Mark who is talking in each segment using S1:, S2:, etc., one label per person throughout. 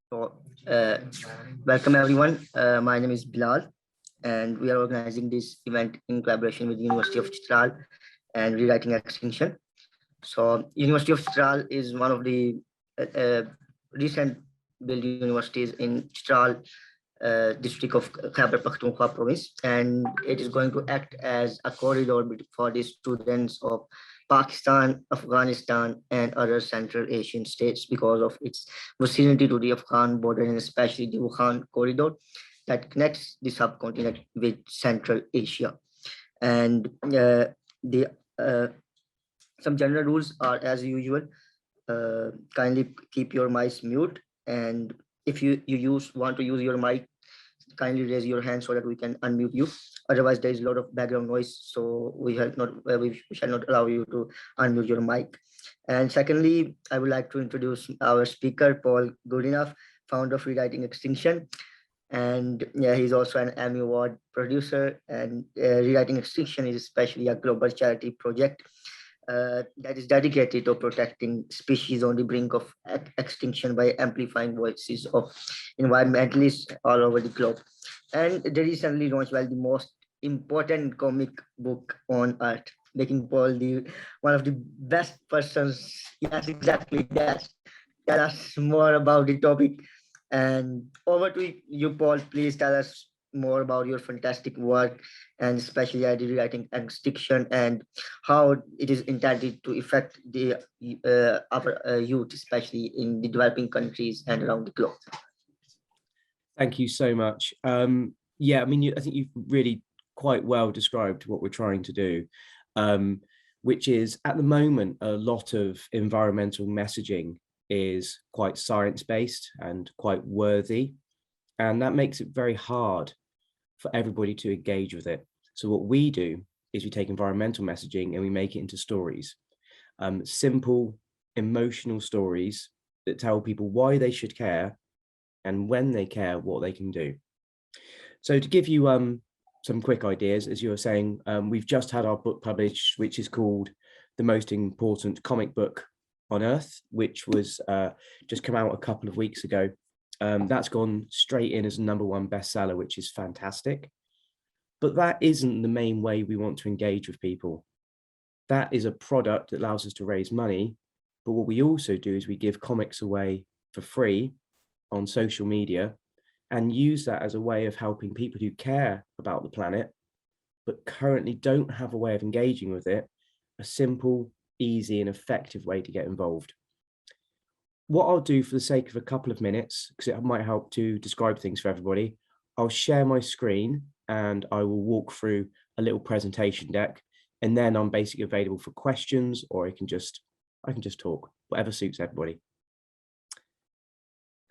S1: So, uh, Welcome everyone. My name is Bilal, and we are organizing this event in collaboration with University of Chitral and Rewriting Extinction. So, University of Chitral is one of the recent built universities in Chitral district of Khyber Pakhtunkhwa province, and it is going to act as a corridor for the students of Pakistan, Afghanistan, and other Central Asian states because of its vicinity to the Afghan border and especially the Wuhan corridor that connects the subcontinent with Central Asia. And the some general rules are as usual. Kindly keep your mics mute, and if you want to use your mic, kindly raise your hand so that we can unmute you. Otherwise, there is a lot of background noise, so we shall not allow you to unmute your mic. And secondly, I would like to introduce our speaker, Paul Goldinoff, founder of Rewriting Extinction. And yeah, he's also an Emmy Award producer. And Rewriting Extinction is especially a global charity project that is dedicated to protecting species on the brink of extinction by amplifying voices of environmentalists all over the globe. And they recently launched the most important comic book on earth, making Paul the one of the best persons. Yes, exactly. Yes. Tell us more about the topic. And over to you, Paul. Please tell us more about your fantastic work and especially at the Rewriting Extinction and how it is intended to affect the our youth, especially in the developing countries and around the globe.
S2: Thank you so much. Yeah, I mean, I think you've really quite well described what we're trying to do, which is at the moment, a lot of environmental messaging is quite science-based and quite worthy. And that makes it very hard for everybody to engage with it. So what we do is we take environmental messaging and we make it into stories, simple, emotional stories that tell people why they should care and when they care, what they can do. So to give you some quick ideas, as you were saying, we've just had our book published, which is called The Most Important Comic Book on Earth, which was just come out a couple of weeks ago. That's gone straight in as a #1 bestseller, which is fantastic. But that isn't the main way we want to engage with people. That is a product that allows us to raise money. But what we also do is we give comics away for free on social media and use that as a way of helping people who care about the planet, but currently don't have a way of engaging with it, a simple, easy, and effective way to get involved. What I'll do for the sake of a couple of minutes, because it might help to describe things for everybody, I'll share my screen and I will walk through a little presentation deck, and then I'm basically available for questions, or I can just talk, whatever suits everybody.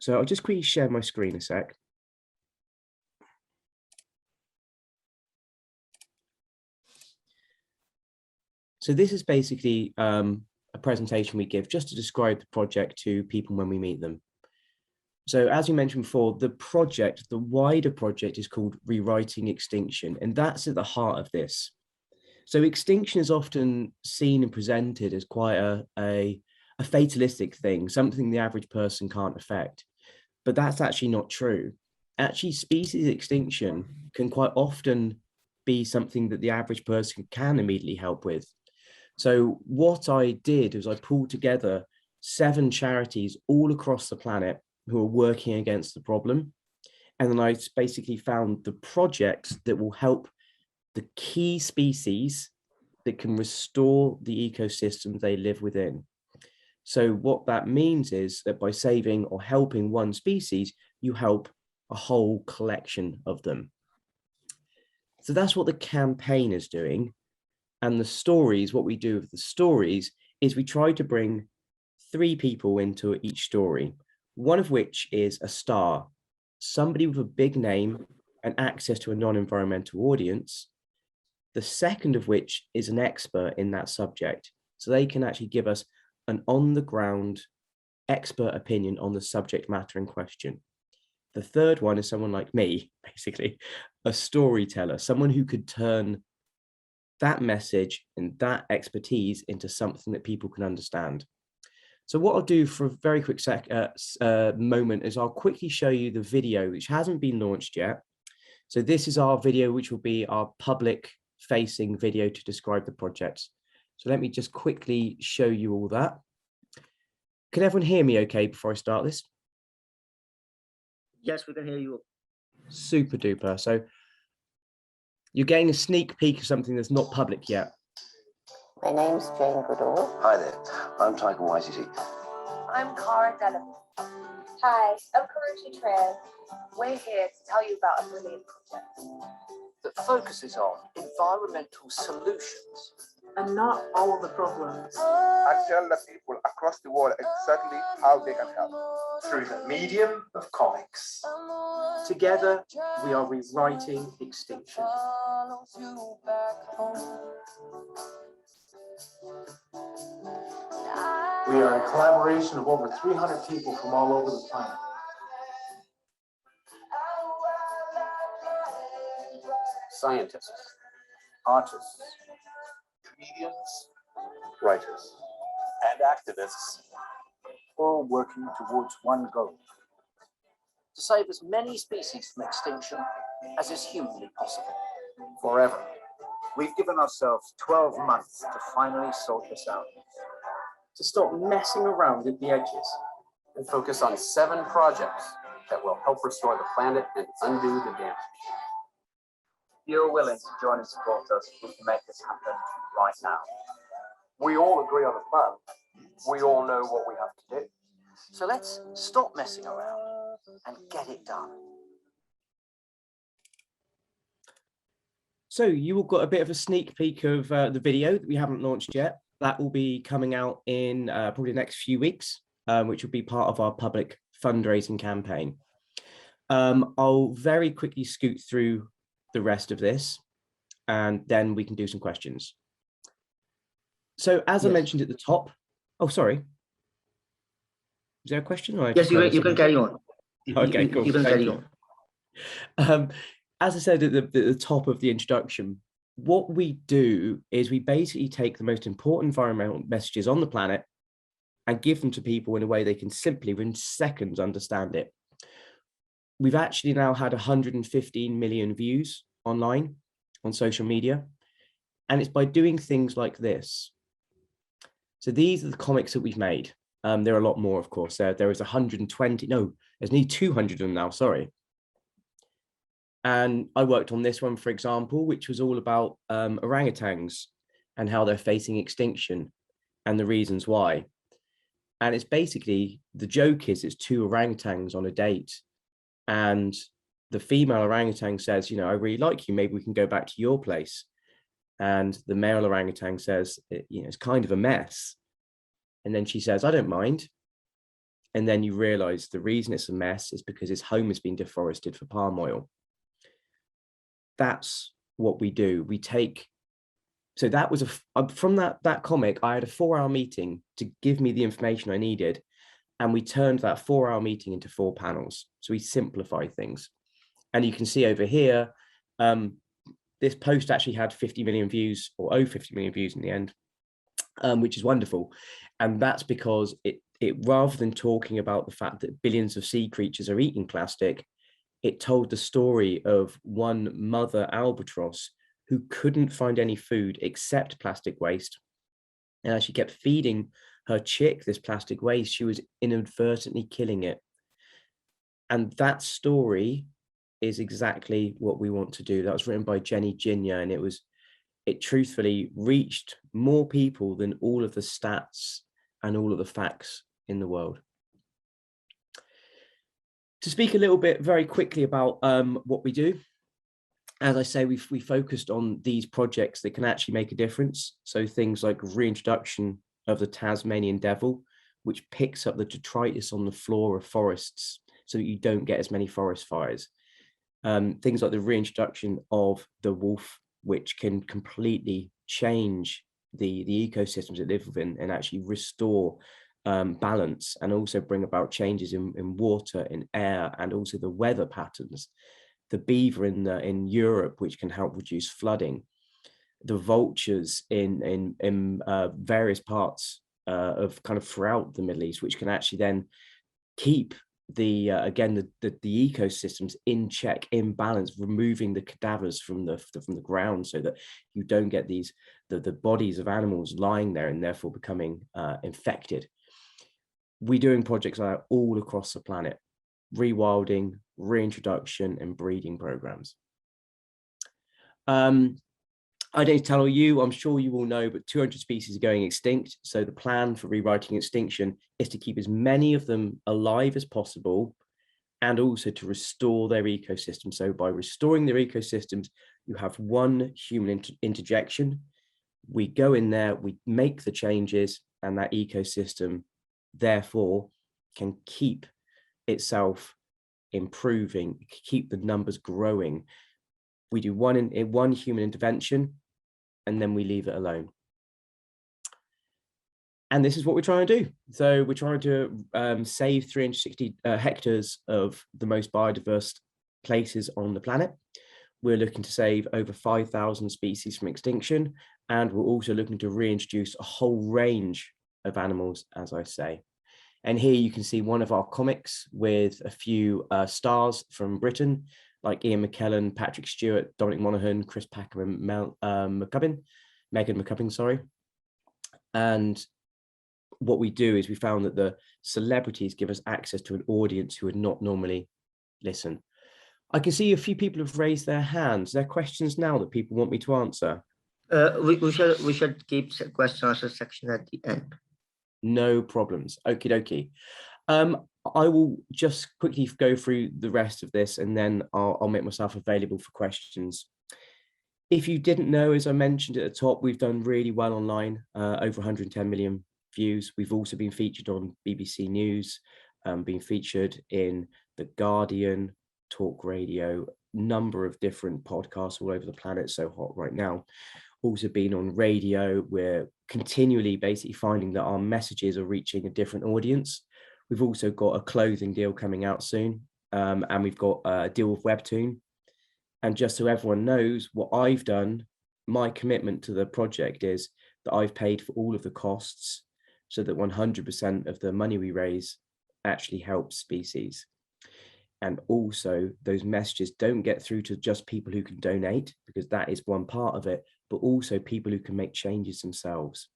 S2: So I'll just quickly share my screen a sec. So this is basically a presentation we give just to describe the project to people when we meet them. So as you mentioned before, the wider project is called Rewriting Extinction, and that's at the heart of this. So extinction is often seen and presented as quite a fatalistic thing, something the average person can't affect. But that's actually not true. Actually, species extinction can quite often be something that the average person can immediately help with. So what I did was I pulled together 7 charities all across the planet who are working against the problem. And then I basically found the projects that will help the key species that can restore the ecosystem they live within. So what that means is that by saving or helping one species, you help a whole collection of them. So that's what the campaign is doing. And the stories, what we do with the stories is we try to bring 3 people into each story, one of which is a star, somebody with a big name and access to a non-environmental audience. The second of which is an expert in that subject. So they can actually give us an on-the-ground expert opinion on the subject matter in question. The third one is someone like me, basically, a storyteller, someone who could turn that message and that expertise into something that people can understand. So what I'll do for a very quick moment is I'll quickly show you the video, which hasn't been launched yet. So this is our video, which will be our public facing video to describe the project. So let me just quickly show you all that. Can everyone hear me okay before I start this?
S1: Yes, we can hear you.
S2: Super duper. So you're getting a sneak peek of something that's not public yet.
S3: My name's Jane Goodall.
S4: Hi there, I'm Tiger YCT.
S3: I'm Cara Delaby.
S5: Hi, I'm Karuchi Tran. We're here to tell you about a brilliant project
S6: that focuses on environmental solutions
S3: And not all the problems.
S7: I tell the people across the world exactly how they can help.
S6: through the medium of comics. Together, we are rewriting Extinction. We are a collaboration of over 300 people from all over the planet. Scientists, artists, comedians, writers, and activists, all working towards one goal: to save as many species from extinction as is humanly possible. Forever. We've given ourselves 12 months to finally sort this out. To stop messing around at the edges and focus on 7 projects that will help restore the planet and undo the damage. If you're willing to join and support us, we can make this happen right now. We all agree on the plan. We all know what we have to do. So let's stop messing around and get it done.
S2: So you all got a bit of a sneak peek of the video that we haven't launched yet. That will be coming out in probably the next few weeks, which will be part of our public fundraising campaign. I'll very quickly scoot through the rest of this, and then we can do some questions. So as I mentioned at the top, oh, sorry. Is there a question? Or
S1: Yes, you can carry on.
S2: Okay, cool.
S1: You can carry on.
S2: As I said at the top of the introduction, what we do is we basically take the most important environmental messages on the planet and give them to people in a way they can simply, within seconds, understand it. We've actually now had 115 million views online on social media, and it's by doing things like this. So these are the comics that we've made. There are a lot more, of course. There is 120, no, there's nearly 200 of them now, sorry. And I worked on this one, for example, which was all about orangutans and how they're facing extinction and the reasons why. And it's basically, the joke is it's 2 orangutans on a date. And the female orangutan says, you know, I really like you, maybe we can go back to your place. And the male orangutan says, you know, it's kind of a mess. And then she says, I don't mind. And then you realize the reason it's a mess is because his home has been deforested for palm oil. That's what we do. We take, so that was from that comic, I had a 4-hour meeting to give me the information I needed. And we turned that 4-hour meeting into 4 panels. So we simplify things. And you can see over here, this post actually had 50 million views, or over 50 million views in the end, which is wonderful. And that's because it rather than talking about the fact that billions of sea creatures are eating plastic, it told the story of one mother albatross who couldn't find any food except plastic waste. And as she kept feeding her chick this plastic waste, she was inadvertently killing it. And that story is exactly what we want to do. That was written by Jenny Jinya, and it truthfully reached more people than all of the stats and all of the facts in the world. To speak a little bit very quickly about what we do, as I say, we focused on these projects that can actually make a difference. So things like reintroduction of the Tasmanian devil, which picks up the detritus on the floor of forests so that you don't get as many forest fires. Things like the reintroduction of the wolf, which can completely change the ecosystems it lives within and actually restore balance, and also bring about changes in water, in air, and also the weather patterns. The beaver in Europe, which can help reduce flooding. The vultures in various parts of kind of throughout the Middle East, which can actually then keep the ecosystems in check, in balance, removing the cadavers from the ground, so that you don't get the bodies of animals lying there and therefore becoming infected. We're doing projects like that all across the planet: rewilding, reintroduction, and breeding programs. I don't tell you, I'm sure you all know, but 200 species are going extinct. So the plan for rewriting Extinction is to keep as many of them alive as possible, and also to restore their ecosystem. So by restoring their ecosystems, you have one human interjection. We go in there, we make the changes, and that ecosystem therefore can keep itself improving, keep the numbers growing. We do one human intervention, and then we leave it alone. And this is what we're trying to do. So we're trying to save 360 hectares of the most biodiverse places on the planet. We're looking to save over 5,000 species from extinction, and we're also looking to reintroduce a whole range of animals, as I say. And here you can see one of our comics with a few stars from Britain, like Ian McKellen, Patrick Stewart, Dominic Monaghan, Chris Packham, and Megan McCubbin, sorry. And what we do is we found that the celebrities give us access to an audience who would not normally listen. I can see a few people have raised their hands. There are questions now that people want me to answer.
S1: We should keep question answer section at the end.
S2: No problems. Okie dokie. I will just quickly go through the rest of this, and then I'll make myself available for questions. If you didn't know, as I mentioned at the top, we've done really well online, over 110 million views. We've also been featured on BBC News, been featured in The Guardian, Talk Radio, number of different podcasts all over the planet, so hot right now. Also been on radio. We're continually basically finding that our messages are reaching a different audience. We've also got a clothing deal coming out soon, and we've got a deal with Webtoon. And just so everyone knows what I've done, my commitment to the project is that I've paid for all of the costs so that 100% of the money we raise actually helps species. And also those messages don't get through to just people who can donate, because that is one part of it, but also people who can make changes themselves.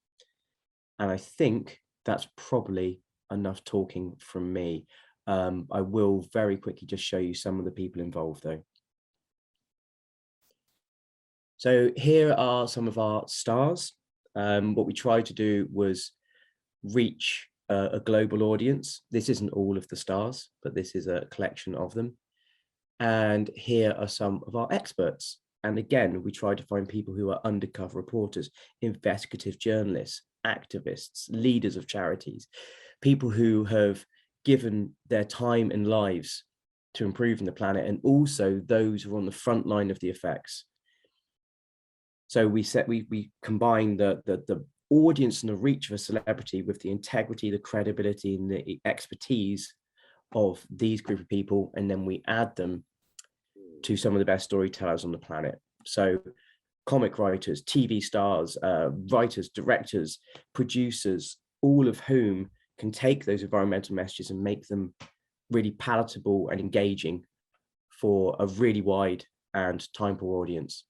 S2: And I think that's probably enough talking from me. I will very quickly just show you some of the people involved though. So here are some of our stars. What we tried to do was reach a global audience. This isn't all of the stars, but this is a collection of them. And here are some of our experts. And again, we tried to find people who are undercover reporters, investigative journalists, activists, leaders of charities, people who have given their time and lives to improving the planet, and also those who are on the front line of the effects. So we combine the audience and the reach of a celebrity with the integrity, the credibility, and the expertise of these group of people, and then we add them to some of the best storytellers on the planet. So comic writers, TV stars, writers, directors, producers, all of whom can take those environmental messages and make them really palatable and engaging for a really wide and time-poor audience.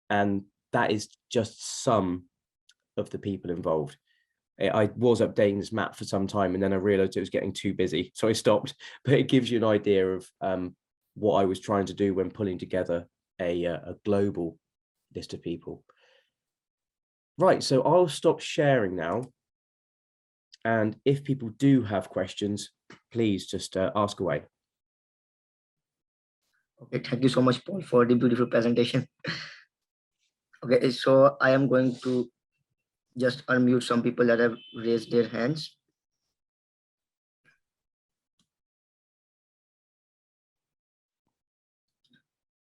S2: And that is just some of the people involved. I was updating this map for some time, and then I realized it was getting too busy, so I stopped. But it gives you an idea of what I was trying to do when pulling together a global list of people. Right, so I'll stop sharing now. And if people do have questions, please just ask away.
S1: Okay, thank you so much, Paul, for the beautiful presentation. Okay, so I am going to just unmute some people that have raised their hands.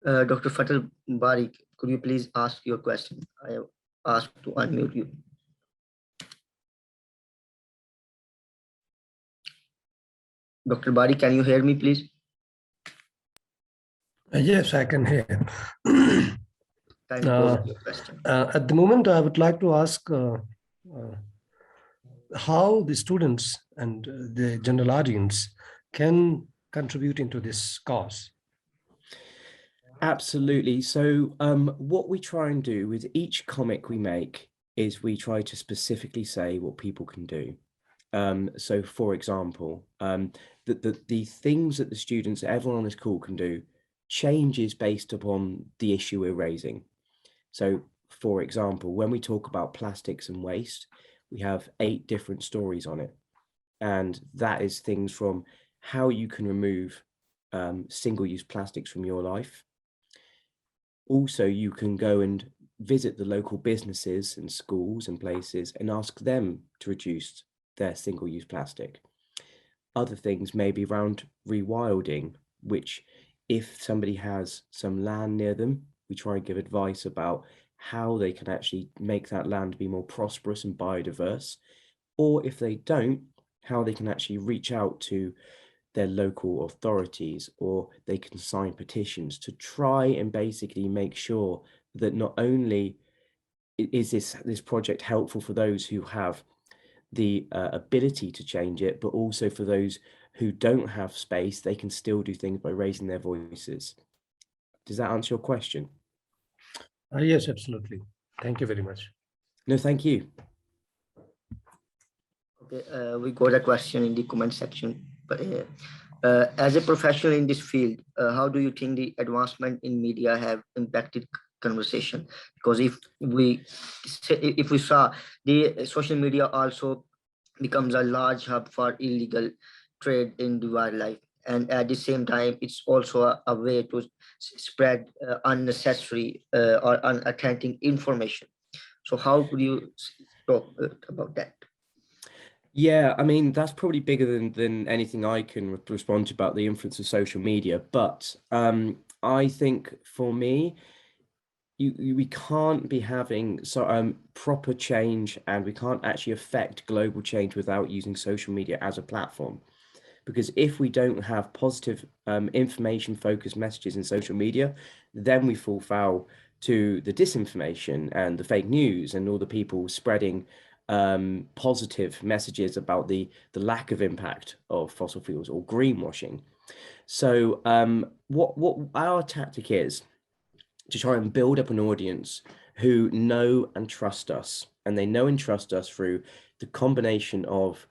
S1: Dr. Fatal Barik, could you please ask your question? I have asked to unmute you. Dr. Barik, can you hear me, please?
S8: Yes, I can hear.
S1: Can you pose your question?
S8: At the moment, I would like to ask how the students and the general audience can contribute into this cause?
S2: Absolutely. So what we try and do with each comic we make is we try to specifically say what people can do. So for example, the things that the students, everyone on this call can do changes based upon the issue we're raising. So for example, when we talk about plastics and waste, we have 8 different stories on it. And that is things from how you can remove single-use plastics from your life. Also, you can go and visit the local businesses and schools and places and ask them to reduce their single-use plastic. Other things may be around rewilding, which if somebody has some land near them, we try and give advice about how they can actually make that land be more prosperous and biodiverse. Or if they don't, how they can actually reach out to their local authorities, or they can sign petitions to try and basically make sure that not only is this project helpful for those who have the ability to change it, but also for those who don't have space, they can still do things by raising their voices. Does that answer your question?
S8: Yes, absolutely. Thank you very much.
S2: No, thank you.
S1: Okay, we got a question in the comment section. But as a professional in this field, how do you think the advancement in media have impacted conversation? Because if we saw the social media also becomes a large hub for illegal trade in the wildlife, and at the same time, it's also a way to spread unnecessary or unauthentic information. So how could you talk about that?
S2: Yeah, I mean, that's probably bigger than anything I can respond to about the influence of social media. But I think for me, we can't be having proper change, and we can't actually affect global change without using social media as a platform. Because if we don't have positive information focused messages in social media, then we fall foul to the disinformation and the fake news and all the people spreading positive messages about the lack of impact of fossil fuels or greenwashing. So what our tactic is to try and build up an audience who know and trust us, and they know and trust us through the combination of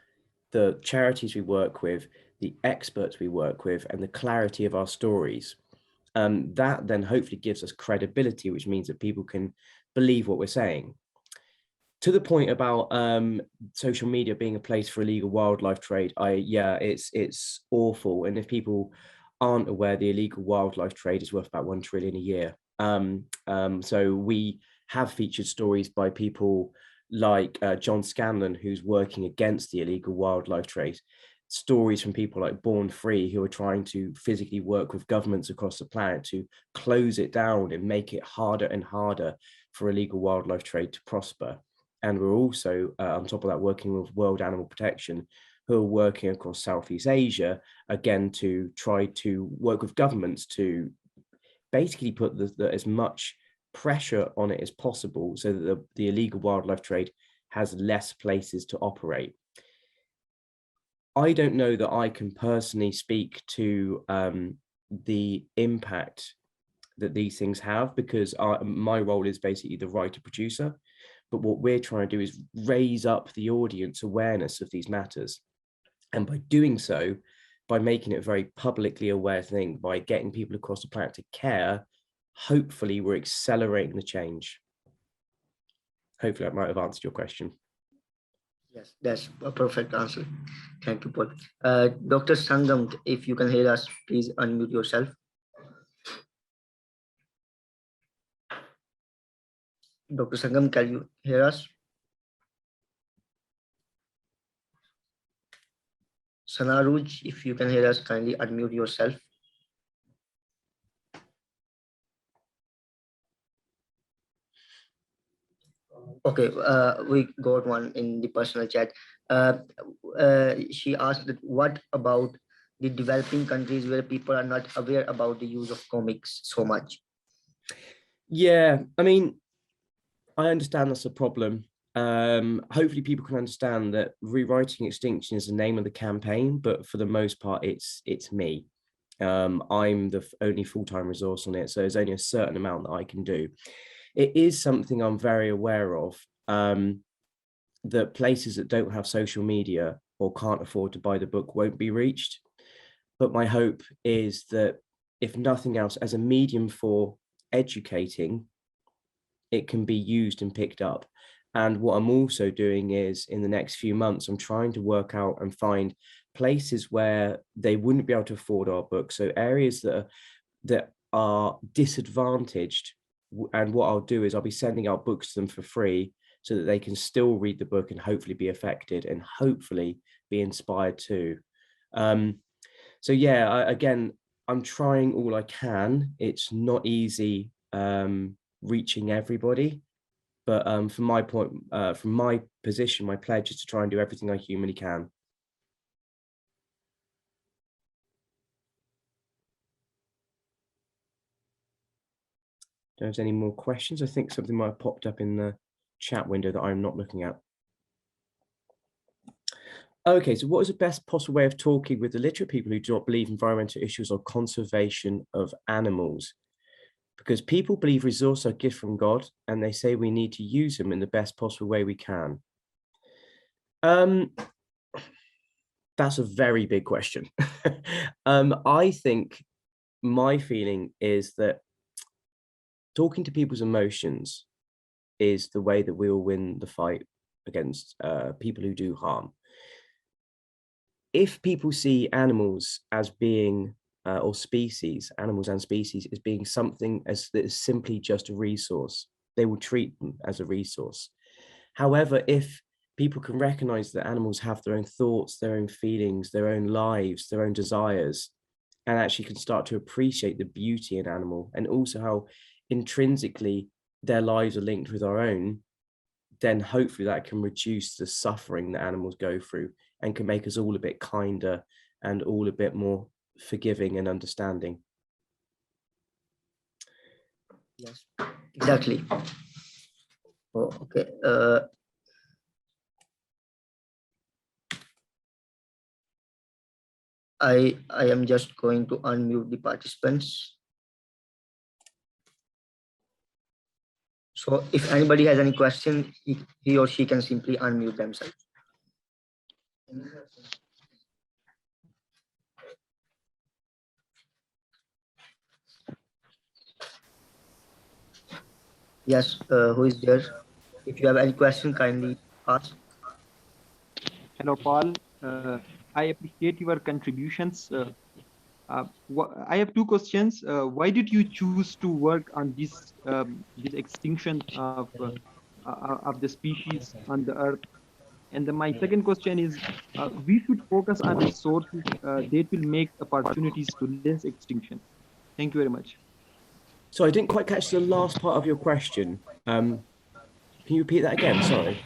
S2: the charities we work with, the experts we work with, and the clarity of our stories. That then hopefully gives us credibility, which means that people can believe what we're saying. To the point about social media being a place for illegal wildlife trade, it's awful. And if people aren't aware, the illegal wildlife trade is worth about 1 trillion a year. So we have featured stories by people like John Scanlon, who's working against the illegal wildlife trade. Stories from people like Born Free, who are trying to physically work with governments across the planet to close it down and make it harder and harder for illegal wildlife trade to prosper. And we're also, on top of that, working with World Animal Protection, who are working across Southeast Asia, again, to try to work with governments to basically put as much pressure on it as possible so that the illegal wildlife trade has less places to operate. I don't know that I can personally speak to the impact that these things have, because my role is basically the writer-producer. But what we're trying to do is raise up the audience awareness of these matters. And by doing so, by making it a very publicly aware thing, by getting people across the planet to care, hopefully we're accelerating the change. Hopefully I might have answered your question.
S1: Yes, that's a perfect answer. Thank you, Paul. Dr. Sangam, if you can hear us, please unmute yourself. Dr. Sangam, can you hear us? Sanaruj, if you can hear us, kindly unmute yourself. Okay, we got one in the personal chat. She asked that what about the developing countries where people are not aware about the use of comics so much?
S2: Yeah, I mean, I understand that's a problem. hopefully people can understand that Rewriting Extinction is the name of the campaign, but for the most part, it's me. I'm the only full-time resource on it, so there's only a certain amount that I can do. It is something I'm very aware of, that places that don't have social media or can't afford to buy the book won't be reached. But my hope is that, if nothing else, as a medium for educating, it can be used and picked up. And what I'm also doing is, in the next few months, I'm trying to work out and find places where they wouldn't be able to afford our books. So areas that are disadvantaged. And what I'll do is I'll be sending out books to them for free so that they can still read the book and hopefully be affected and hopefully be inspired too. So yeah, again, I'm trying all I can. It's not easy reaching everybody, but from my point, from my position, my pledge is to try and do everything I humanly can. Don't know if there's any more questions. I think something might have popped up in the chat window that I'm not looking at. Okay, so what is the best possible way of talking with the literate people who do not believe environmental issues or conservation of animals? Because people believe resources are gifts from God, and they say we need to use them in the best possible way we can. That's a very big question. I think my feeling is that talking to people's emotions is the way that we will win the fight against people who do harm. If people see animals as being, or species, animals and species, as being something that is simply just a resource, they will treat them as a resource. However, if people can recognize that animals have their own thoughts, their own feelings, their own lives, their own desires, and actually can start to appreciate the beauty in animal, and also how intrinsically their lives are linked with our own, then hopefully that can reduce the suffering that animals go through and can make us all a bit kinder and all a bit more forgiving and understanding.
S1: Yes, exactly. Oh, okay. I am just going to unmute the participants. So if anybody has any question, he or she can simply unmute themselves. Yes, who is there? If you have any question, kindly ask.
S9: Hello, Paul. I appreciate your contributions. I have two questions. Why did you choose to work on this extinction of the species on the Earth? And then my second question is, we should focus on resources that will make opportunities to less extinction. Thank you very much.
S2: So I didn't quite catch the last part of your question. Can you repeat that again? Sorry.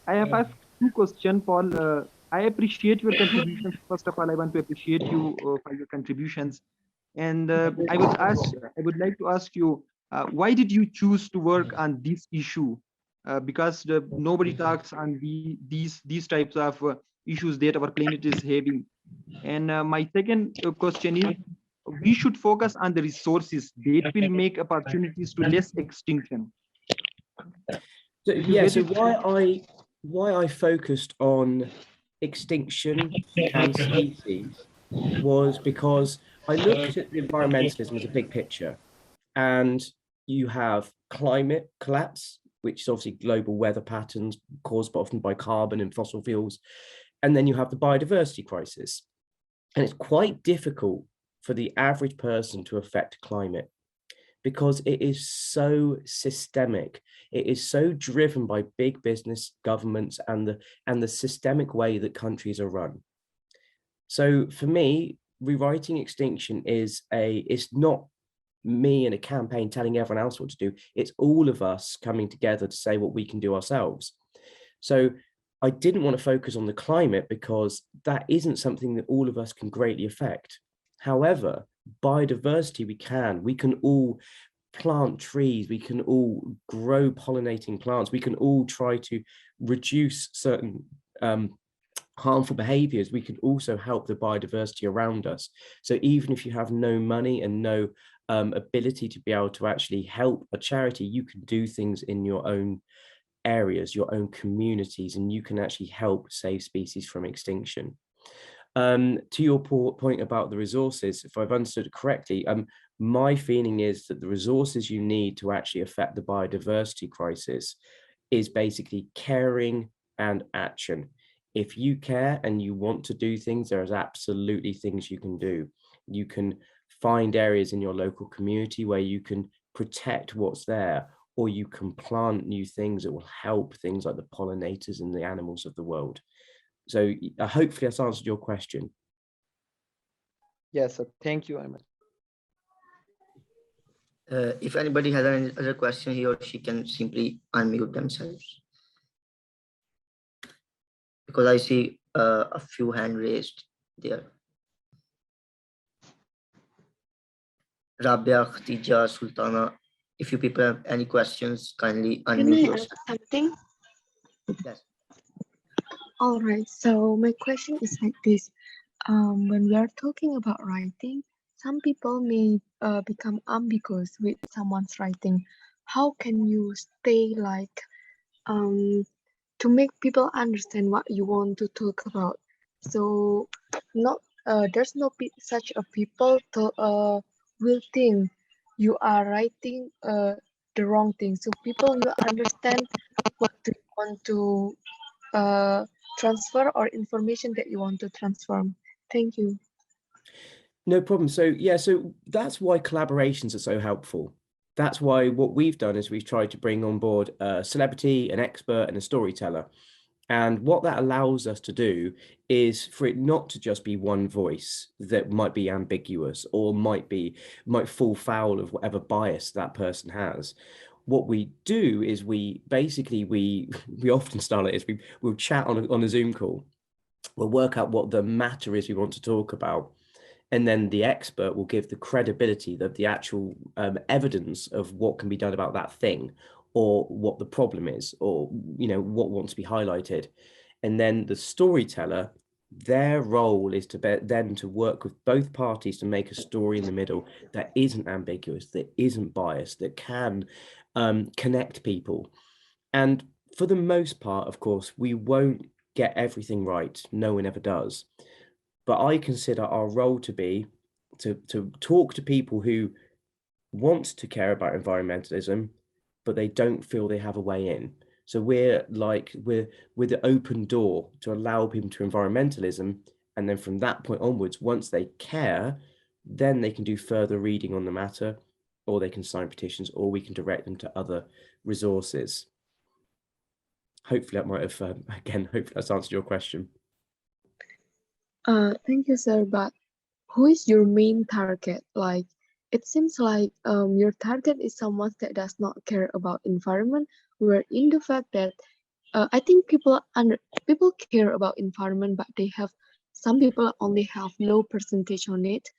S9: I have asked two questions, Paul. I appreciate your contributions. First of all, I want to appreciate you for your contributions. And I would like to ask you, why did you choose to work on this issue? Because nobody talks on these types of issues that our planet is having. And my second question is, we should focus on the resources that will make opportunities to less extinction.
S2: So, yeah, so why I focused on extinction and species was because I looked at environmentalism as a big picture, and you have climate collapse, which is obviously global weather patterns caused often by carbon and fossil fuels, and then you have the biodiversity crisis. And it's quite difficult for the average person to affect climate because it is so systemic. It is so driven by big business, governments, and the systemic way that countries are run. So for me, Rewriting Extinction it's not me in a campaign telling everyone else what to do. It's all of us coming together to say what we can do ourselves. So I didn't want to focus on the climate because that isn't something that all of us can greatly affect. However, biodiversity, we can all plant trees, we can all grow pollinating plants, we can all try to reduce certain harmful behaviors, we can also help the biodiversity around us. So even if you have no money and no ability to be able to actually help a charity, you can do things in your own areas, your own communities, and you can actually help save species from extinction. To your point about the resources, if I've understood it correctly, my feeling is that the resources you need to actually affect the biodiversity crisis is basically caring and action. If you care and you want to do things, there's absolutely things you can do. You can find areas in your local community where you can protect what's there, or you can plant new things that will help things like the pollinators and the animals of the world. So hopefully that's answered your question.
S9: Yes, sir. Thank you very much.
S1: If anybody has any other question, he or she can simply unmute themselves. Because I see a few hands raised there. Rabia, Khatija, Sultana, if you people have any questions, kindly unmute yourself.
S10: Something?
S1: Yes.
S10: All right, so my question is like this. When we are talking about writing, some people may become ambiguous with someone's writing. How can you stay like to make people understand what you want to talk about? So not there's no such a people to will think you are writing the wrong thing. So people will understand what you want to transfer or information that you want to transform. Thank you.
S2: No problem. So yeah, so that's why collaborations are so helpful. That's why what we've done is we've tried to bring on board a celebrity, an expert, and a storyteller. And what that allows us to do is for it not to just be one voice that might be ambiguous or might fall foul of whatever bias that person has. What we do is we often style it is we'll chat on a Zoom call. We'll work out what the matter is we want to talk about. And then the expert will give the credibility of the actual evidence of what can be done about that thing, or what the problem is, or what wants to be highlighted. And then the storyteller, their role is to work with both parties to make a story in the middle that isn't ambiguous, that isn't biased, that can connect people. And for the most part, of course, we won't get everything right. No one ever does. But I consider our role to be to talk to people who want to care about environmentalism, but they don't feel they have a way in. So we're the open door to allow people to environmentalism. And then from that point onwards, once they care, then they can do further reading on the matter, or they can sign petitions, or we can direct them to other resources. Hopefully that might have, hopefully that's answered your question.
S10: Thank you, sir. But who is your main target? Like, it seems like your target is someone that does not care about environment. Where in the fact that I think people care about environment, but some people only have low percentage on it.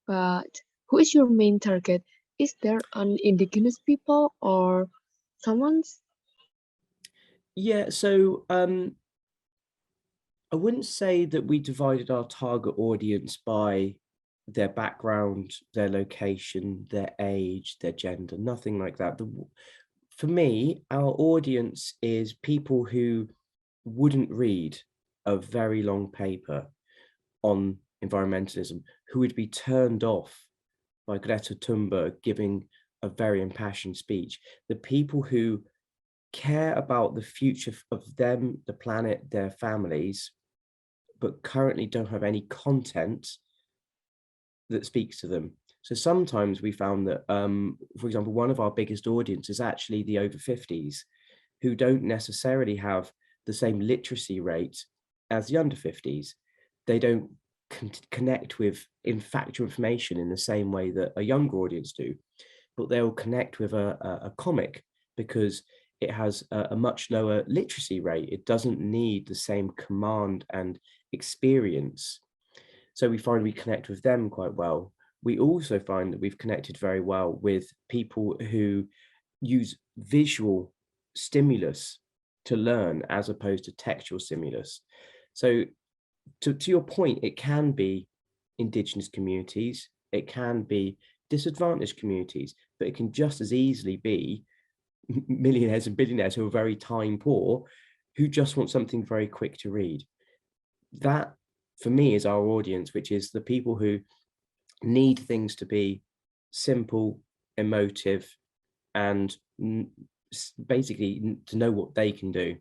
S10: But who is your main target? Is there an indigenous people or someone's?
S2: Yeah, so I wouldn't say that we divided our target audience by their background, their location, their age, their gender, nothing like that. For me, our audience is people who wouldn't read a very long paper on environmentalism, who would be turned off by Greta Thunberg giving a very impassioned speech. The people who care about the future of them, the planet, their families, but currently don't have any content that speaks to them. So sometimes we found that, for example, one of our biggest audience is actually the over 50s, who don't necessarily have the same literacy rate as the under 50s. They don't connect with factual information in the same way that a younger audience do, but they'll connect with a comic because it has a much lower literacy rate. It doesn't need the same command and experience. So we find we connect with them quite well. we also find that we've connected very well with people who use visual stimulus to learn as opposed to textual stimulus. So to your point, it can be indigenous communities, it can be disadvantaged communities, but it can just as easily be millionaires and billionaires who are very time poor, who just want something very quick to read. That, for me, is our audience, which is the people who need things to be simple, emotive, and basically to know what they can do.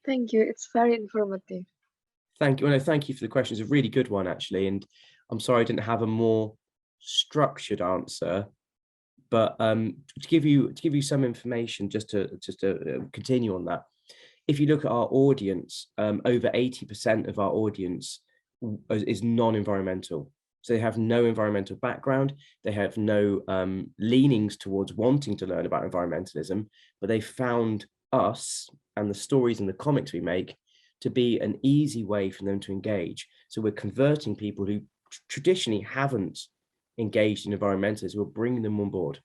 S10: Thank you. It's very informative.
S2: Thank you. Well, no, thank you for the question. It's a really good one, actually. And I'm sorry I didn't have a more structured answer, but to give you some information, just to continue on that. If you look at our audience, over 80% of our audience is non-environmental. So they have no environmental background. They have no leanings towards wanting to learn about environmentalism, but they found us and the stories and the comics we make to be an easy way for them to engage. So we're converting people who traditionally haven't engaged in environmentalism. We're bringing them on board.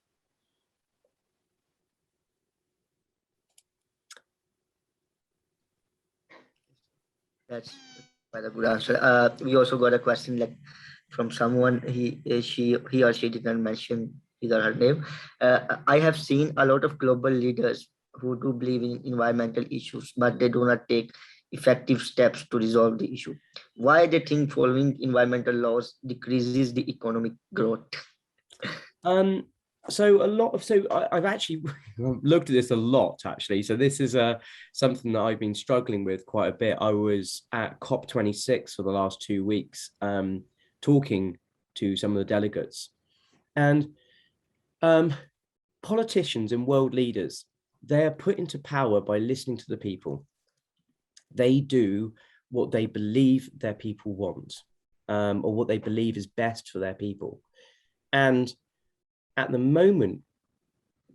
S1: That's quite a good answer. We also got a question like from someone, he or she didn't mention his or her name. I have seen a lot of global leaders who do believe in environmental issues, but they do not take effective steps to resolve the issue. Why they think following environmental laws decreases the economic growth?
S2: I've actually looked at this a lot, actually. So this is something that I've been struggling with quite a bit. I was at COP26 for the last 2 weeks, talking to some of the delegates, and politicians and world leaders, they are put into power by listening to the people. They do what they believe their people want, or what they believe is best for their people. And at the moment,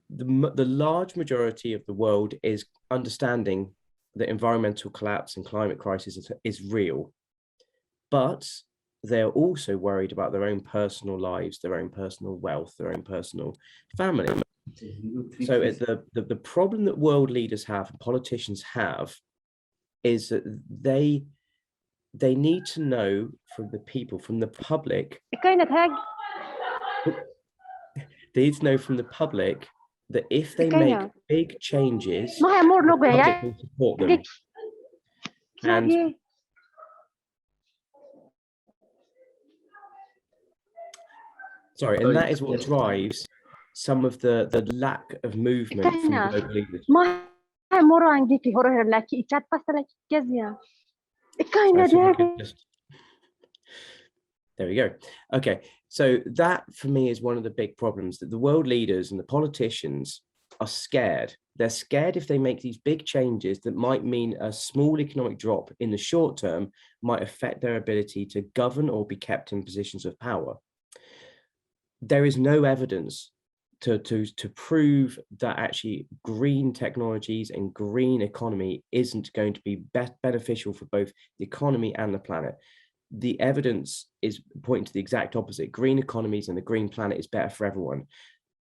S2: the large majority of the world is understanding that environmental collapse and climate crisis is real, but they're also worried about their own personal lives, their own personal wealth, their own personal family. So the problem that world leaders have and politicians have is that they need to know from the people, from the public, they need to know from the public that if they make big changes, the public will support them. And and that is what drives some of the lack of movement from global leaders. There we go. Okay, so that for me is one of the big problems, that the world leaders and the politicians are scared. They're scared if they make these big changes that might mean a small economic drop in the short term might affect their ability to govern or be kept in positions of power. There is no evidence to prove that actually green technologies and green economy isn't going to be beneficial for both the economy and the planet. The evidence is pointing to the exact opposite. Green economies and the green planet is better for everyone.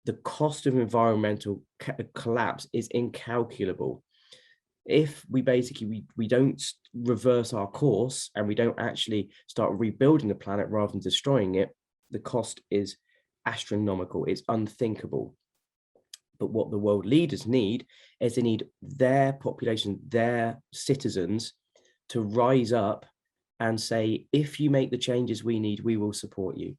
S2: The cost of environmental collapse is incalculable. If we don't reverse our course and we don't actually start rebuilding the planet rather than destroying it, the cost is astronomical. It's unthinkable. But what the world leaders need is they need their population, their citizens, to rise up and say, if you make the changes we need, we will support you.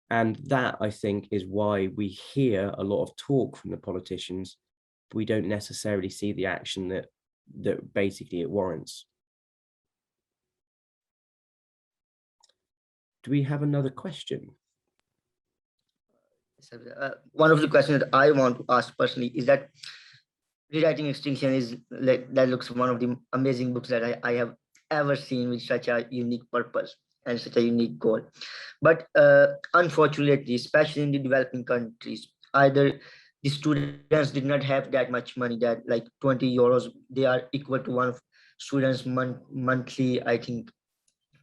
S2: And that, I think, is why we hear a lot of talk from the politicians, but we don't necessarily see the action that basically it warrants. Do we have another question?
S1: One of the questions that I want to ask personally is that Rewriting Extinction is that looks one of the amazing books that I have ever seen with such a unique purpose and such a unique goal. But unfortunately, especially in the developing countries, either the students did not have that much money, that like 20 euros, they are equal to students monthly, I think,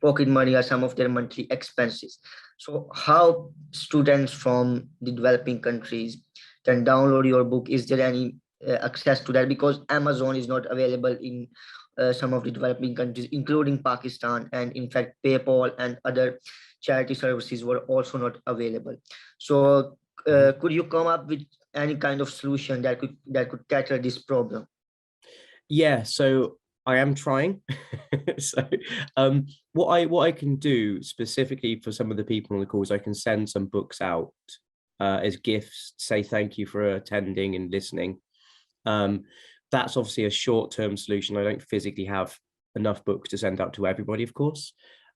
S1: pocket money or some of their monthly expenses. So how students from the developing countries can download your book? Is there any access to that? Because Amazon is not available in some of the developing countries, including Pakistan, and in fact PayPal and other charity services were also not available. So could you come up with any kind of solution that could tackle this problem?
S2: Yeah, so I am trying. So what I can do specifically for some of the people on the calls, I can send some books out as gifts, say thank you for attending and listening. That's obviously a short-term solution. I don't physically have enough books to send out to everybody, of course.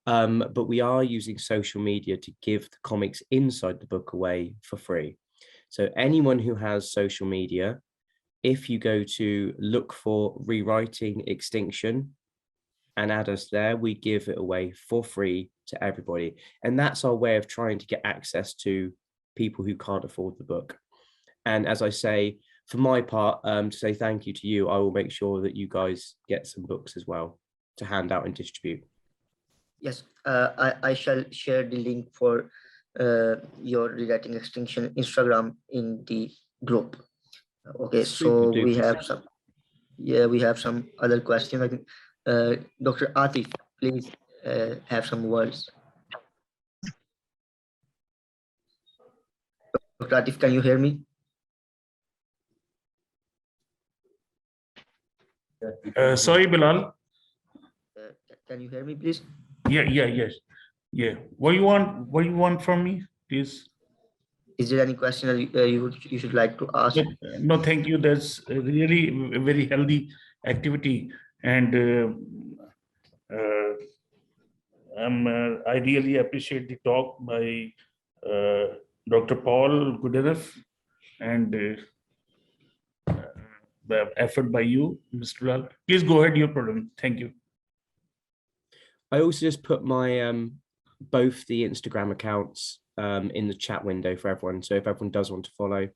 S2: But we are using social media to give the comics inside the book away for free. So anyone who has social media, if you go to look for Rewriting Extinction and add us there, we give it away for free to everybody. And that's our way of trying to get access to people who can't afford the book. And as I say, for my part, to say thank you to you, I will make sure that you guys get some books as well to hand out and distribute.
S1: Yes, I shall share the link for your Rewriting Extinction Instagram in the group. Okay, so we have some, we have some other questions. I think Dr. Atif, please have some words. Dr. Atif, can you hear me?
S11: Sorry, Bilal.
S1: Can you hear me, please?
S11: Yes. What you want from me, please?
S1: Is there any question that you should like to ask?
S11: No, thank you. That's really a very healthy activity, and I really appreciate the talk by Dr. Paul Goldinoff and the effort by you, Mr. Lal. Please go ahead, your problem. Thank you.
S2: I also just put my both the Instagram accounts in the chat window for everyone. So if everyone does want to follow,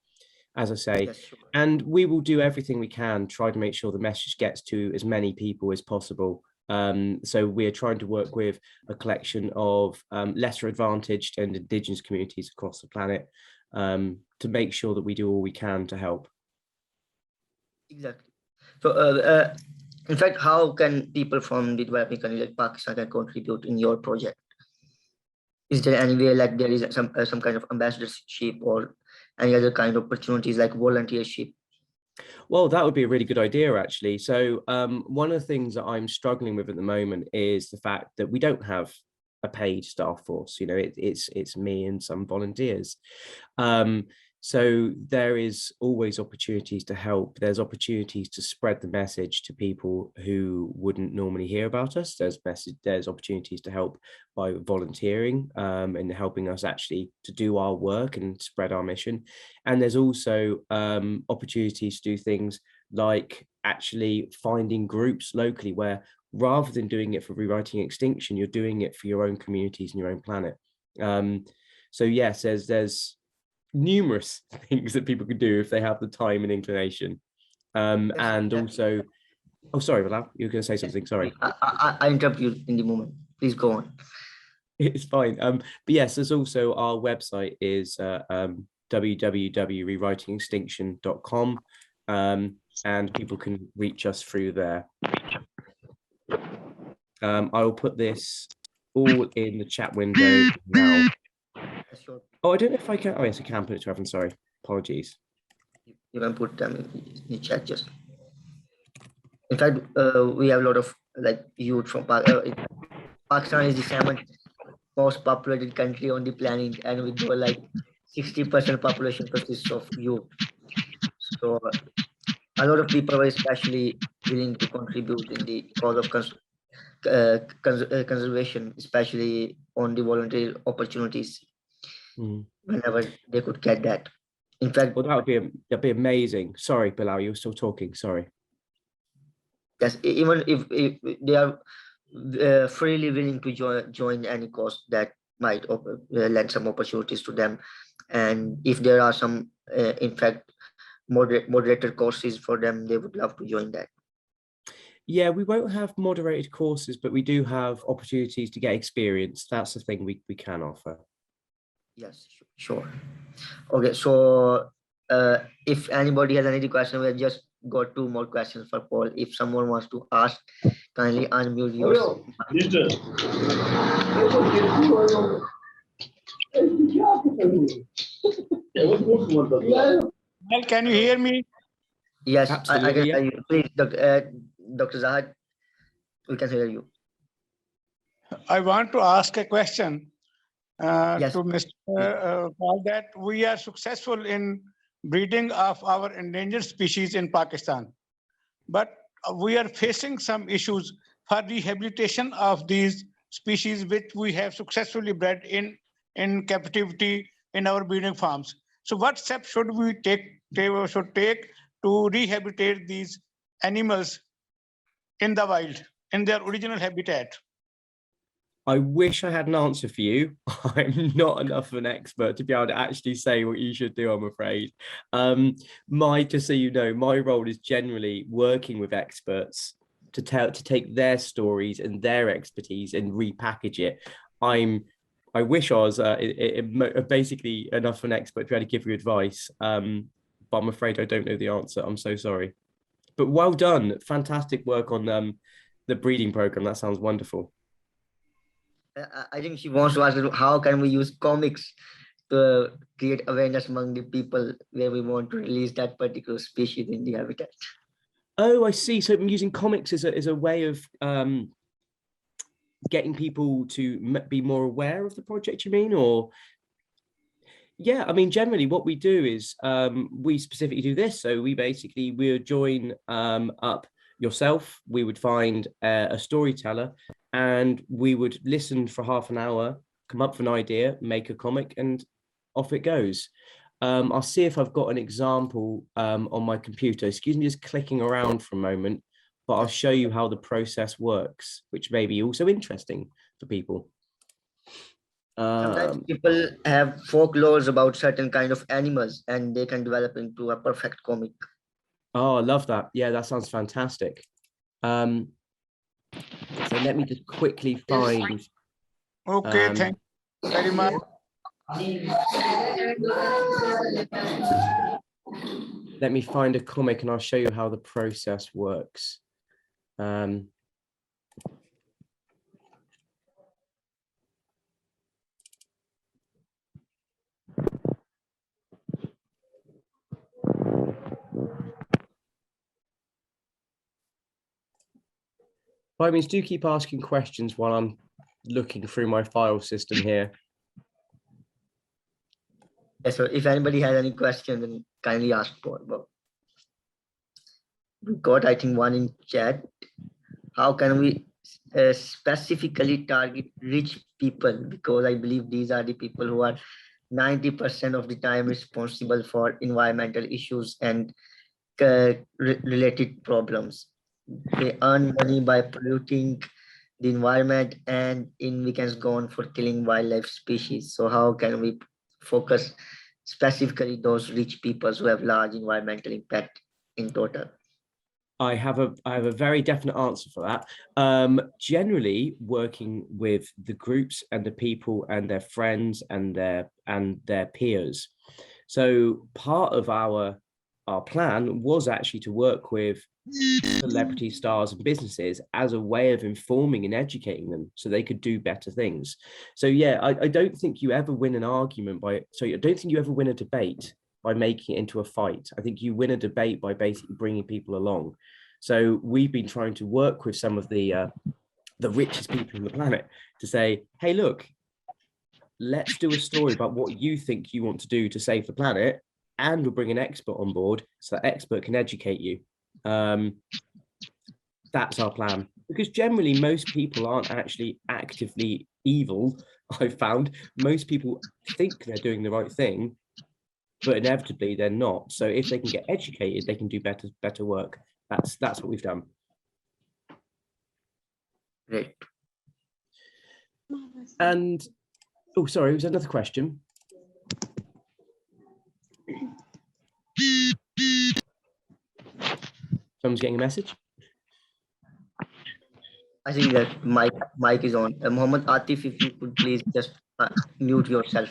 S2: as I say, yes, sure. And we will do everything we can, try to make sure the message gets to as many people as possible. So we are trying to work with a collection of lesser advantaged and indigenous communities across the planet to make sure that we do all we can to help.
S1: Exactly. So in fact, how can people from the developing countries like Pakistan can contribute in your project? Is there any way like there is some kind of ambassadorship or any other kind of opportunities like volunteership?
S2: Well, that would be a really good idea, actually. So one of the things that I'm struggling with at the moment is the fact that we don't have a paid staff force. You know, it's me and some volunteers. So there is always opportunities to help. There's opportunities to spread the message to people who wouldn't normally hear about us. There's opportunities to help by volunteering and helping us actually to do our work and spread our mission. And there's also opportunities to do things like actually finding groups locally where rather than doing it for Rewriting Extinction, you're doing it for your own communities and your own planet. So yes, there's numerous things that people could do if they have the time and inclination. And also, oh, sorry, Bilal, you were going to say something, sorry.
S1: I interrupt you in the moment. Please go on.
S2: It's fine. But yes, there's also our website is www.rewritingextinction.com, and people can reach us through there. I will put this all in the chat window now. Oh, I don't know if I can. Oh, yes, I can put it to everyone. Sorry, apologies.
S1: You can put them in the chat. Just in fact, we have a lot of like youth from Pakistan is the 7th most populated country on the planet, and we go like 60% population consists of youth. So a lot of people are especially willing to contribute in the cause of conservation, especially on the voluntary opportunities. Whenever they could get that. In fact,
S2: well, that'd be amazing. Sorry, Bilal, you were still talking. Sorry.
S1: Yes, even if they are freely willing to join any cause that might lend some opportunities to them, and if there are some, in fact, moderator courses for them, they would love to join that.
S2: Yeah, we won't have moderated courses, but we do have opportunities to get experience. That's the thing we can offer.
S1: Yes, sure. Okay, so if anybody has any question, we'll just got 2 more questions for Paul. If someone wants to ask, kindly unmute yourself.
S12: Well, can you hear me?
S1: Yes, I can
S2: Absolutely, yeah.
S1: hear you. Please, Dr. Zahad, we can hear you.
S12: I want to ask a question
S1: Yes.
S12: to Mr. Paul, that we are successful in breeding of our endangered species in Pakistan, but we are facing some issues for rehabilitation of these species which we have successfully bred in captivity in our breeding farms. So what steps should we take to rehabilitate these animals in the wild, in their original habitat?
S2: I wish I had an answer for you. I'm not enough of an expert to be able to actually say what you should do, I'm afraid. Just so you know, my role is generally working with experts to take their stories and their expertise and repackage it. I wish I was basically enough of an expert to be able to give you advice, but I'm afraid I don't know the answer. I'm so sorry. But well done. Fantastic work on the breeding program. That sounds wonderful.
S1: I think she wants to ask how can we use comics to create awareness among the people where we want to release that particular species in the habitat.
S2: Oh, I see. So using comics is a way of getting people to be more aware of the project, you mean? Or yeah, I mean, generally what we do is we specifically do this. So we would join up yourself. We would find a storyteller and we would listen for half an hour, come up with an idea, make a comic, and off it goes. I'll see if I've got an example on my computer. Excuse me, just clicking around for a moment, but I'll show you how the process works, which may be also interesting for people.
S1: Sometimes people have folklores about certain kind of animals and they can develop into a perfect comic.
S2: Oh, I love that. Yeah, that sounds fantastic. So let me just quickly find.
S12: Okay, thank you very much.
S2: Let me find a comic and I'll show you how the process works. By means, do keep asking questions while I'm looking through my file system here.
S1: Yeah, so if anybody has any questions, then kindly ask for. But we got, I think, one in chat. How can we specifically target rich people? Because I believe these are the people who are 90% of the time responsible for environmental issues and related problems. They earn money by polluting the environment and in weekends gone for killing wildlife species. So how can we focus specifically those rich people who have large environmental impact in total?
S2: I have a very definite answer for that. Generally, working with the groups and the people and their friends and their peers. So part of our plan was actually to work with celebrity stars and businesses as a way of informing and educating them so they could do better things. So yeah, I don't think you ever win an argument I don't think you ever win a debate by making it into a fight. I think you win a debate by basically bringing people along. So we've been trying to work with some of the richest people on the planet to say, hey, look, let's do a story about what you think you want to do to save the planet, and we'll bring an expert on board so that expert can educate you. That's our plan, because generally most people aren't actually actively evil. I've found most people think they're doing the right thing, but inevitably they're not. So if they can get educated, they can do better work. That's what we've done.
S1: Great.
S2: And oh, sorry, was another question? Someone's getting a message.
S1: I think that mic is on. Muhammad Atif, if you could please just mute yourself.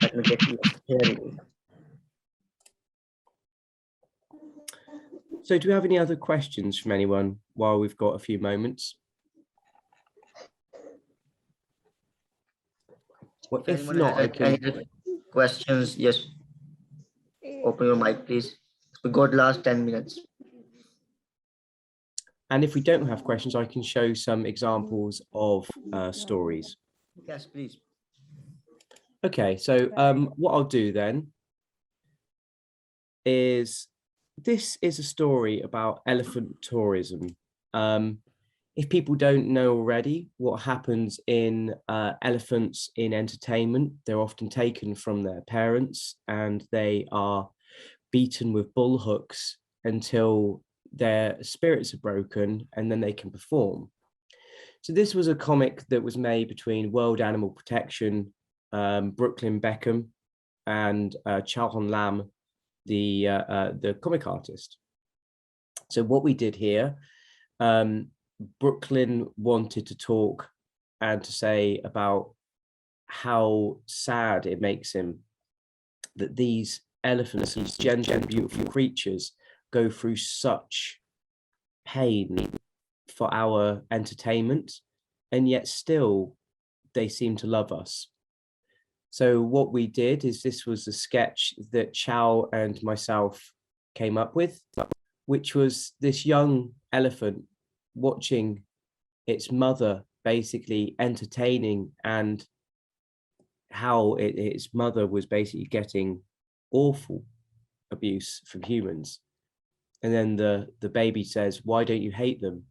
S1: Let me get you. Here it is.
S2: So do we have any other questions from anyone while we've got a few moments? Well, if
S1: anyone
S2: not,
S1: has any questions, just open your mic, please. We got last 10 minutes.
S2: And if we don't have questions, I can show some examples of stories.
S1: Yes, please.
S2: Okay, so what I'll do then is, this is a story about elephant tourism. If people don't know already what happens in elephants in entertainment, they're often taken from their parents and they are beaten with bull hooks until their spirits are broken and then they can perform. So this was a comic that was made between World Animal Protection, Brooklyn Beckham, and Chalhon Lam, the comic artist. So what we did here, Brooklyn wanted to talk and to say about how sad it makes him that these elephants, these gentle, beautiful creatures, go through such pain for our entertainment, and yet still they seem to love us. So what we did is, this was a sketch that Chow and myself came up with, which was this young elephant watching its mother basically entertaining, and how its mother was basically getting awful abuse from humans. And then the baby says, "Why don't you hate them?"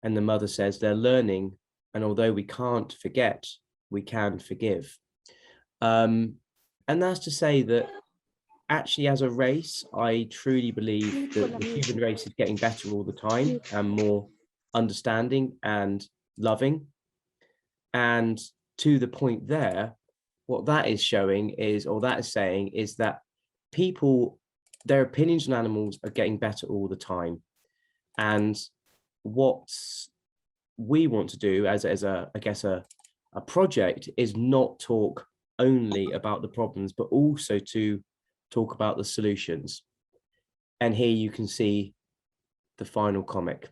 S2: And the mother says, "They're learning, and although we can't forget, we can forgive." And that's to say that actually, as a race, I truly believe that the human race is getting better all the time and more understanding and loving. And to the point there, what that is showing is, or that is saying, is that people, their opinions on animals are getting better all the time. And what we want to do as a, I guess, a project is not talk only about the problems, but also to talk about the solutions. And here you can see the final comic.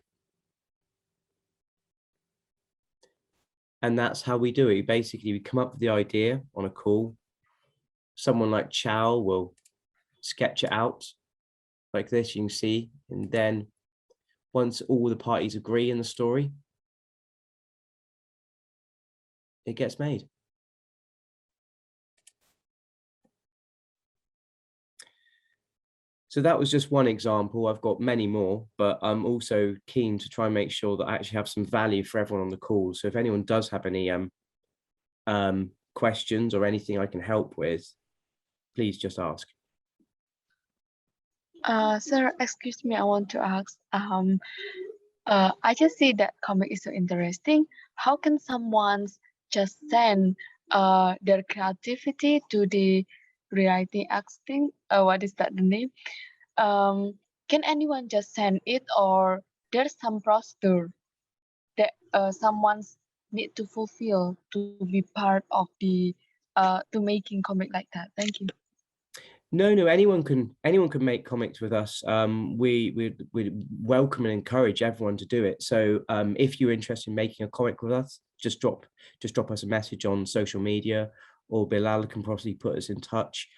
S2: And that's how we do it. Basically, we come up with the idea on a call. Someone like Chow will sketch it out like this, you can see. And then once all the parties agree in the story, it gets made. So that was just one example. I've got many more, but I'm also keen to try and make sure that I actually have some value for everyone on the call. So if anyone does have any questions or anything I can help with, please just ask.
S10: Sir, excuse me, I want to ask, I just see that comic is so interesting. How can someone just send their creativity to the rewriting acting? What is that the name? Can anyone just send it, or there's some procedure that someone need to fulfill to be part of the to making comic like that? Thank you.
S2: No, anyone can make comics with us. We welcome and encourage everyone to do it. So if you're interested in making a comic with us, just drop us a message on social media, or Bilal can possibly put us in touch.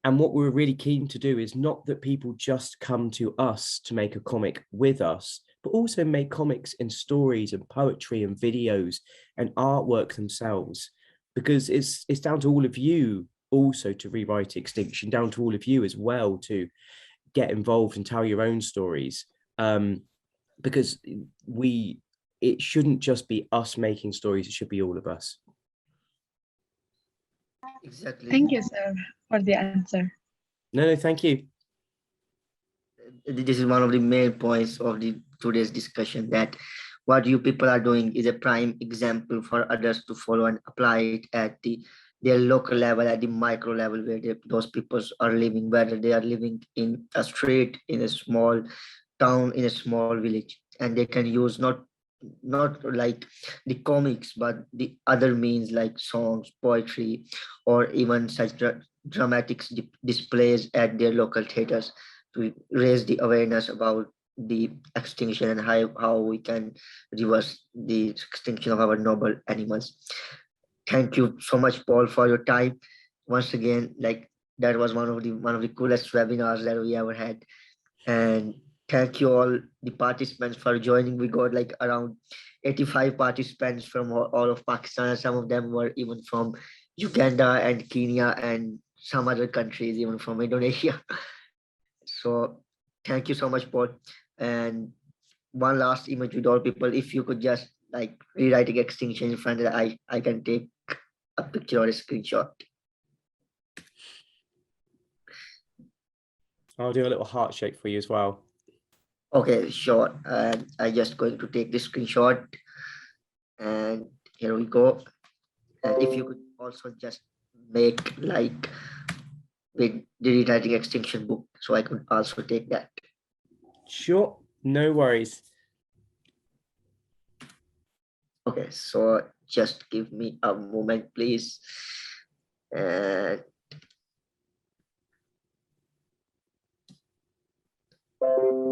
S2: And what we're really keen to do is not that people just come to us to make a comic with us, but also make comics and stories and poetry and videos and artwork themselves, because it's down to all of you also to rewrite Extinction, down to all of you as well to get involved and tell your own stories, because it shouldn't just be us making stories, it should be all of us.
S1: Exactly.
S10: Thank you, sir, for the answer.
S2: No, thank you.
S1: This is one of the main points of today's discussion, that what you people are doing is a prime example for others to follow and apply it at the their local level, at the micro level, where those people are living, whether they are living in a street, in a small town, in a small village, and they can use not like the comics, but the other means like songs, poetry, or even such dramatic displays at their local theaters to raise the awareness about the extinction and how we can reverse the extinction of our noble animals. Thank you so much, Paul, for your time. Once again, like that was one of the coolest webinars that we ever had. And thank you all the participants for joining. We got like around 85 participants from all of Pakistan. Some of them were even from Uganda and Kenya and some other countries, even from Indonesia. So thank you so much, Paul. And one last image with all people, if you could just like rewriting extinction in front of that, I can take a picture or a screenshot.
S2: I'll do a little heart shake for you as well.
S1: Okay, sure. And I'm just going to take this screenshot. And here we go. And if you could also just make like with the rewriting extinction book, so I could also take that.
S2: Sure, no worries.
S1: Okay, so just give me a moment, please. And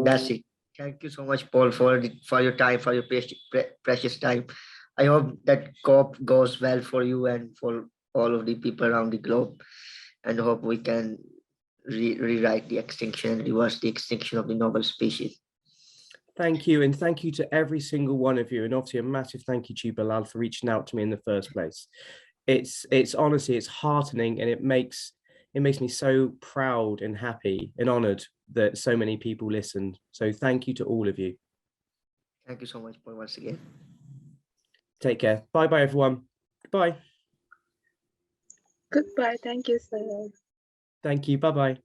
S1: that's it. Thank you so much, Paul, for your time, for your precious time. I hope that COP goes well for you and for all of the people around the globe, and hope we can rewrite the extinction, reverse the extinction of the noble species.
S2: Thank you, and thank you to every single one of you, and obviously a massive thank you to you, Bilal, for reaching out to me in the first place. It's honestly, it's heartening, and it makes me so proud and happy and honored that so many people listened. So thank you to all of you.
S1: Thank you so much, Paul, once again.
S2: Take care. Bye everyone. Goodbye.
S10: Goodbye. Thank you, sir.
S2: Thank you. Bye.